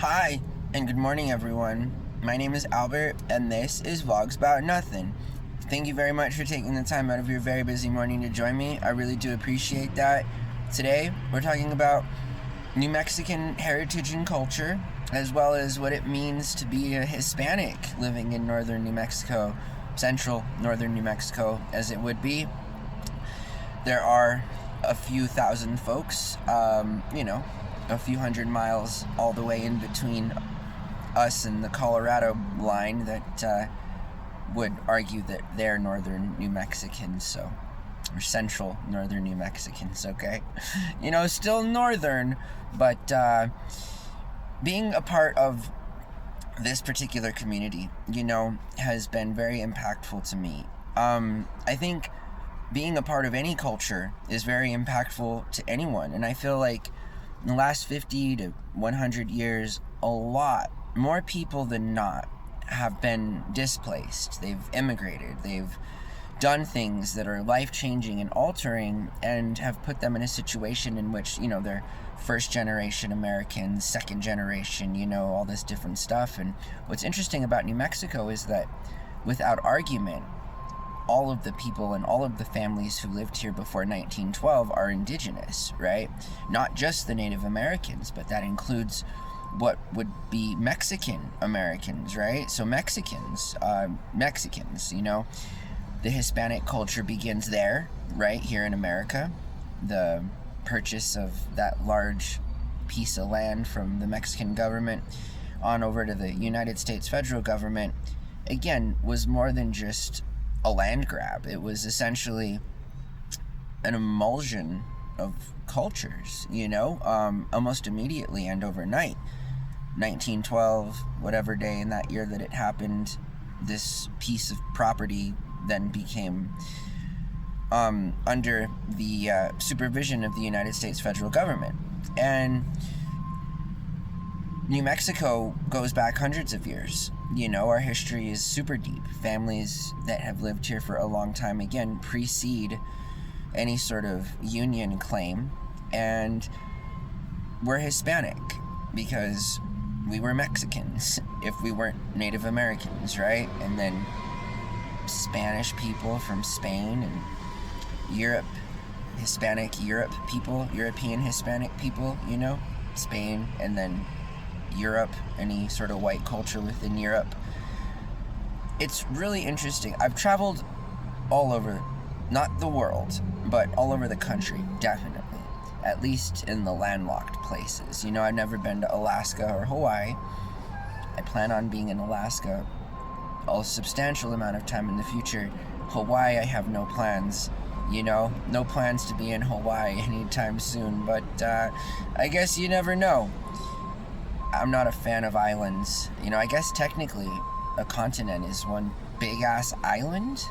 Hi, and good morning, everyone. My name is Albert, and this is Vlogs About Nothing. Thank you very much for taking the time out of your very busy morning to join me. I really do appreciate that. Today, we're talking about New Mexican heritage and culture, as well as what it means to be a Hispanic living in northern New Mexico, central northern New Mexico, as it would be. There are a few thousand folks, a few hundred miles all the way in between us and the Colorado line that would argue that they're northern New Mexicans, or central northern New Mexicans, okay? Still northern, but being a part of this particular community, has been very impactful to me. I think being a part of any culture is very impactful to anyone, and I feel like in the last 50 to 100 years, a lot more people than not have been displaced. They've immigrated. They've done things that are life-changing and altering and have put them in a situation in which, they're first-generation Americans, second-generation, all this different stuff. And what's interesting about New Mexico is that, without argument, all of the people and all of the families who lived here before 1912 are indigenous, right? Not just the Native Americans, but that includes what would be Mexican Americans, right? So Mexicans, the Hispanic culture begins there, right here in America. The purchase of that large piece of land from the Mexican government on over to the United States federal government, again, was more than just a land grab. It was essentially an emulsion of cultures, almost immediately and overnight. 1912, whatever day in that year that it happened, this piece of property then became under the supervision of the United States federal government. And New Mexico goes back hundreds of years. Our history is super deep. Families that have lived here for a long time, again, precede any sort of union claim. And we're Hispanic because we were Mexicans if we weren't Native Americans, right? And then Spanish people from Spain and Europe, European Hispanic people, Spain, and then Europe, any sort of white culture within Europe. It's really interesting. I've traveled all over, not the world, but all over the country, definitely. At least in the landlocked places. I've never been to Alaska or Hawaii. I plan on being in Alaska a substantial amount of time in the future. Hawaii, I have no plans. No plans to be in Hawaii anytime soon, but I guess you never know. I'm not a fan of islands. I guess technically a continent is one big-ass island.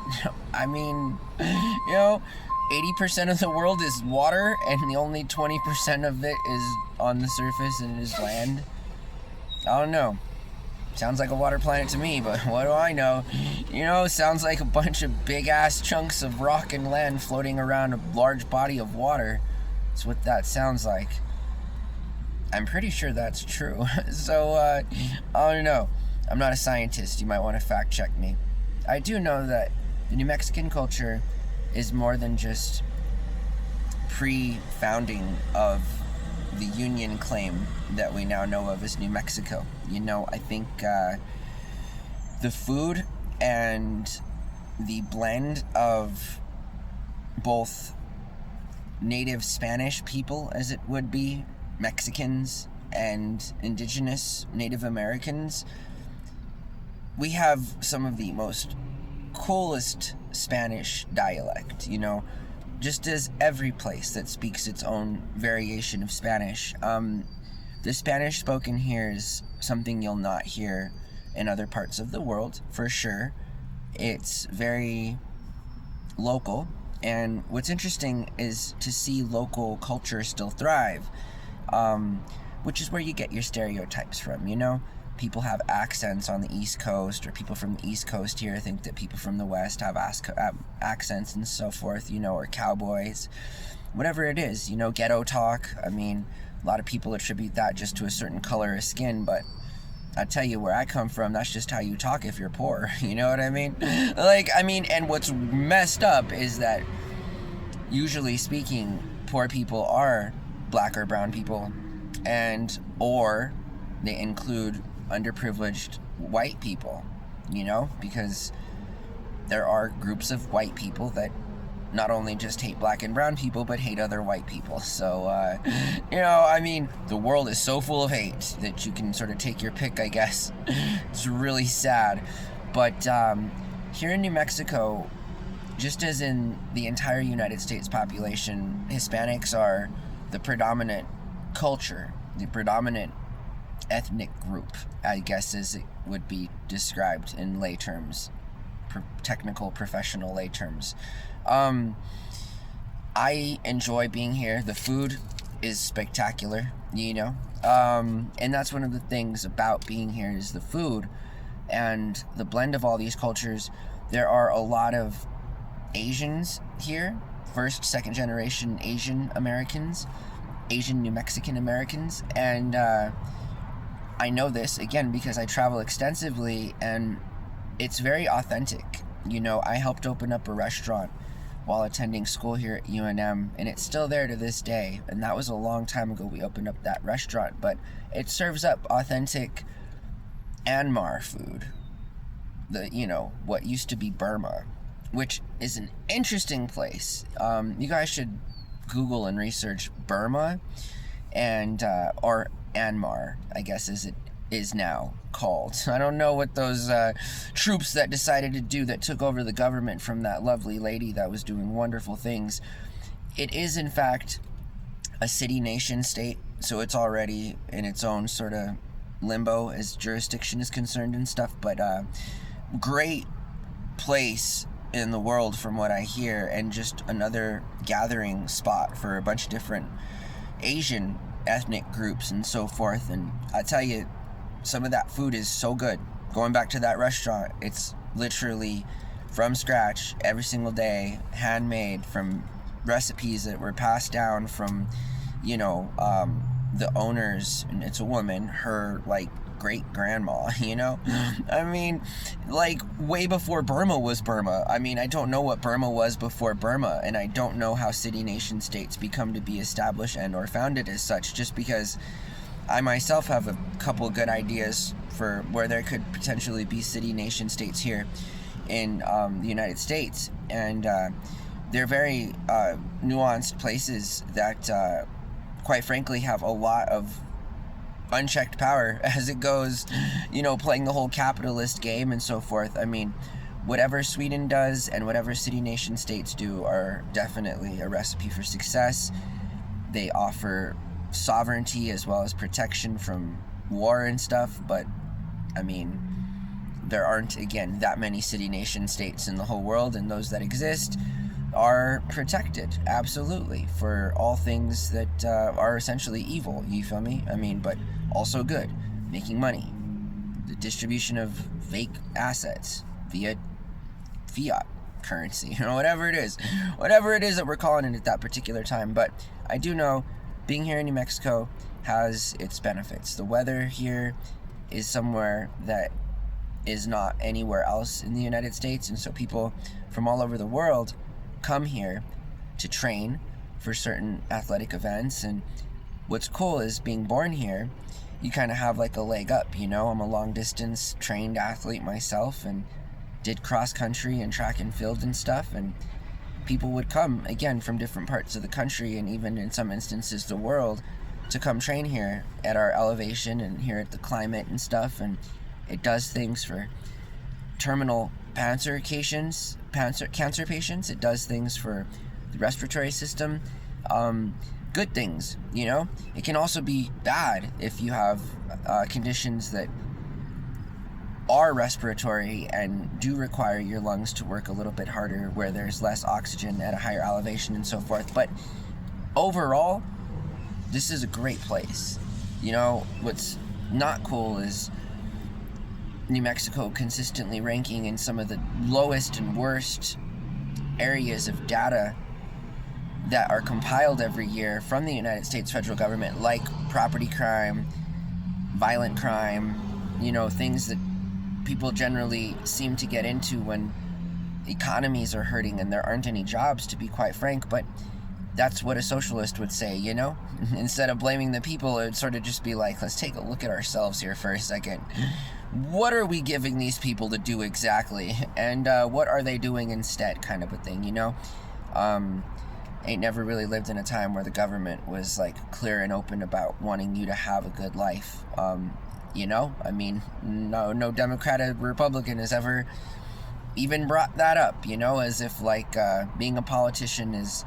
I mean, 80% of the world is water, and the only 20% of it is on the surface and is land. I don't know. Sounds like a water planet to me, but what do I know? Sounds like a bunch of big-ass chunks of rock and land floating around a large body of water. That's what that sounds like. I'm pretty sure that's true. So, I don't know. I'm not a scientist. You might want to fact check me. I do know that the New Mexican culture is more than just pre-founding of the Union claim that we now know of as New Mexico. I think the food and the blend of both native Spanish people, as it would be, Mexicans, and indigenous Native Americans, we have some of the most coolest Spanish dialect, just as every place that speaks its own variation of Spanish. The Spanish spoken here is something you'll not hear in other parts of the world, for sure. It's very local, and what's interesting is to see local culture still thrive, which is where you get your stereotypes from, People have accents on the East Coast, or people from the East Coast here think that people from the West have accents and so forth, or cowboys. Whatever it is, ghetto talk. I mean, A lot of people attribute that just to a certain color of skin, but I tell you, where I come from, that's just how you talk if you're poor. You know what I mean? And what's messed up is that, usually speaking, poor people are black or brown people, or they include underprivileged white people, because there are groups of white people that not only just hate black and brown people, but hate other white people. So, the world is so full of hate that you can sort of take your pick, I guess. It's really sad. But here in New Mexico, just as in the entire United States population, Hispanics are the predominant culture, the predominant ethnic group, I guess, as it would be described in lay terms, technical, professional lay terms. I enjoy being here. The food is spectacular, and that's one of the things about being here is the food and the blend of all these cultures. There are a lot of Asians here, first, second generation Asian Americans, Asian New Mexican Americans, and I know this, again, because I travel extensively, and it's very authentic. I helped open up a restaurant while attending school here at UNM, and it's still there to this day, and that was a long time ago we opened up that restaurant, but it serves up authentic Myanmar food, what used to be Burma, which is an interesting place. You guys should Google and research Burma, or Myanmar, I guess as it is now called. I don't know what those troops that decided to do that took over the government from that lovely lady that was doing wonderful things. It is, in fact, a city, nation, state, so it's already in its own sort of limbo as jurisdiction is concerned and stuff, but great place in the world from what I hear, and just another gathering spot for a bunch of different Asian ethnic groups and so forth. And I tell you, some of that food is so good. Going back to that restaurant, it's literally from scratch every single day, handmade from recipes that were passed down from, the owners, and it's a woman, her great grandma, way before Burma was Burma. I don't know what Burma was before Burma, and I don't know how city nation states become to be established and or founded as such, just because I myself have a couple good ideas for where there could potentially be city nation states here in the United States, and they're very nuanced places that quite frankly have a lot of unchecked power as it goes, playing the whole capitalist game and so forth. Whatever Sweden does and whatever city nation states do are definitely a recipe for success. They offer sovereignty as well as protection from war and stuff, but there aren't, again, that many city nation states in the whole world, and those that exist are protected, absolutely, for all things that are essentially evil, you feel me? But also good, making money, the distribution of fake assets via fiat currency, whatever it is that we're calling it at that particular time. But I do know being here in New Mexico has its benefits. The weather here is somewhere that is not anywhere else in the United States, and so people from all over the world come here to train for certain athletic events. And what's cool is, being born here, you kind of have a leg up, I'm a long distance trained athlete myself, and did cross country and track and field and stuff, and people would come, again, from different parts of the country, and even in some instances the world, to come train here at our elevation and here at the climate and stuff. And it does things for terminal cancer patients. It does things for the respiratory system. Good things, It can also be bad if you have conditions that are respiratory and do require your lungs to work a little bit harder, where there's less oxygen at a higher elevation and so forth. But overall, this is a great place. What's not cool is New Mexico consistently ranking in some of the lowest and worst areas of data that are compiled every year from the United States federal government, like property crime, violent crime, things that people generally seem to get into when economies are hurting and there aren't any jobs, to be quite frank. But that's what a socialist would say, Instead of blaming the people, it would sort of just be like, let's take a look at ourselves here for a second. What are we giving these people to do exactly? And what are they doing instead, kind of a thing, Ain't never really lived in a time where the government was like clear and open about wanting you to have a good life. No Democrat or Republican has ever even brought that up, as if like being a politician is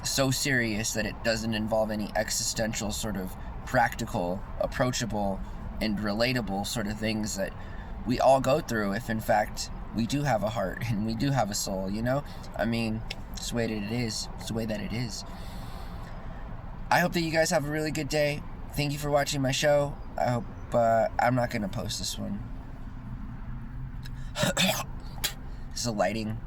so serious that it doesn't involve any existential sort of practical, approachable, and relatable sort of things that we all go through, if in fact we do have a heart and we do have a soul, it's the way that it is. It's the way that it is. I hope that you guys have a really good day. Thank you for watching my show. I hope I'm not going to post this one. This is a lighting